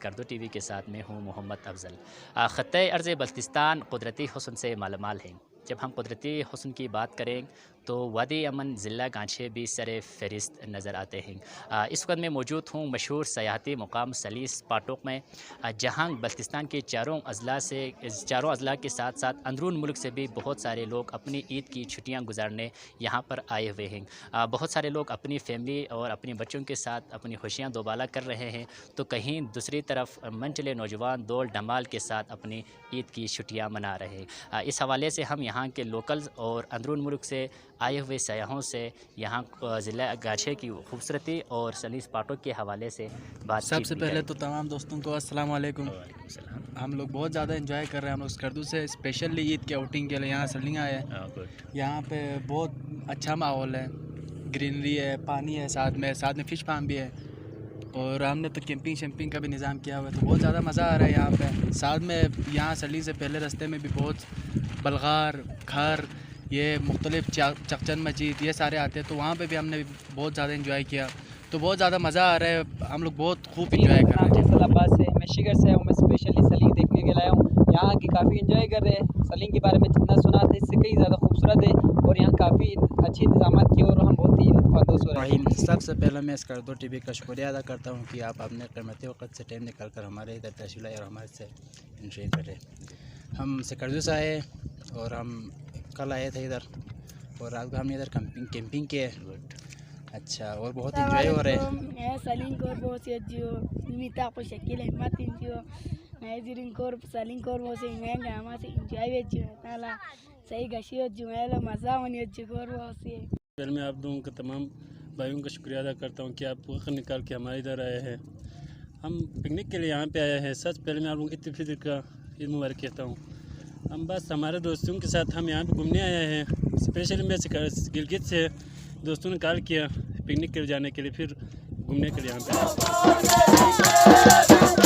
Skardu TV के साथ में हूँ मोहम्मद अफजल। ख़त्ते अर्ज़ बल्तिस्तान कुदरती हुस्न से मालामाल है। जब हम कुदरती हुस्न की बात करें तो वादी अमन ज़िला गांछे भी सरे फ़हरिस्त नज़र आते हैं। इस वक्त मैं मौजूद हूँ मशहूर सयाहती मुकाम सलीस पाटोक में, जहाँ बल्तिस्तान के चारों अज़ला के साथ साथ अंदरून मुल्क से भी बहुत सारे लोग अपनी ईद की छुट्टियाँ गुजारने यहाँ पर आए हुए हैं। बहुत सारे लोग अपनी फैमिली और अपने बच्चों के साथ अपनी खुशियाँ दोबाला कर रहे हैं, तो कहीं दूसरी तरफ मनचले नौजवान दौड़ धमाल के साथ अपनी ईद की छुट्टियाँ मना रहे हैं। इस हवाले से हम यहाँ के लोकल्स और अंदरून मुल्क से आए हुए सयाहों से यहाँ ज़िला गाछे की खूबसूरती और सलीस पाटों के हवाले से बात। सबसे पहले तो तमाम दोस्तों को अस्सलाम वालेकुम। हम लोग बहुत ज़्यादा एंजॉय कर रहे हैं। हम लोग स्कर्दू से स्पेशली ईद के आउटिंग के लिए यहाँ सलिंग आए हैं। यहाँ पे बहुत अच्छा माहौल है, ग्रीनरी है, पानी है, साथ में फ़िश फार्म भी है, और हमने तो कैंपिंग शैम्पिंग का भी निज़ाम किया हुआ है, तो बहुत ज़्यादा मज़ा आ रहा है यहाँ पे। साथ में यहाँ सली से पहले रास्ते में भी बहुत बलगार खर ये मुख्तलिफ चकचन मस्जिद ये सारे आते हैं, तो वहाँ पे भी हमने बहुत ज़्यादा एंजॉय किया, तो बहुत ज़्यादा मज़ा आ रहा है। हम लोग बहुत खूब एंजॉय कर रहे हैं। फैसलाबाद से मैं शिगर से हूँ। मैं स्पेशली सलिंग देखने के लिए आया हूँ। यहाँ की काफ़ी एंजॉय कर रहे हैं। सलिंग के बारे में जितना सुना था इससे कई ज़्यादा खूबसूरत है और यहाँ काफ़ी अच्छे इंतजाम किए और हम बहुत ही लुत्फ़अंदोज़ हो रहे हैं। सबसे पहले मैं स्कर्दो टीवी का शुक्रिया अदा करता हूँ कि आप अपने कीमती वक्त से टाइम निकाल कर हमारे इधर तशरीफ़ लाए और हमारे से एंजॉय करें। हम स्कर्दो से आए और हम कल आए थे इधर, और रात को हमने इधर कैंपिंग किए। अच्छा, और बहुत एंजॉय हो रहे हैं। सलिंग को बहुत से जो निमिता को शकील हिम्मत इंजो मैं जिरिंग को सलिंग को बहुत से मैं गामा से एंजॉय जो ताला सही गशी जो है मज़ा होने जो को बहुत से। पहले मैं आप लोगों के तमाम भाइयों का शुक्रिया अदा करता हूँ कि आप वक्त निकाल के हमारे इधर आए हैं। हम पिकनिक के लिए यहाँ पे आए हैं। सबसे पहले मैं आप लोगों को ईद उल फितर का ईद मुबारक कहता हूँ। हम बस हमारे दोस्तों के साथ हम यहाँ पे घूमने आए हैं। स्पेशली मैं गिलगित से दोस्तों ने कॉल किया पिकनिक के लिए जाने के लिए, फिर घूमने के लिए यहाँ पे आए।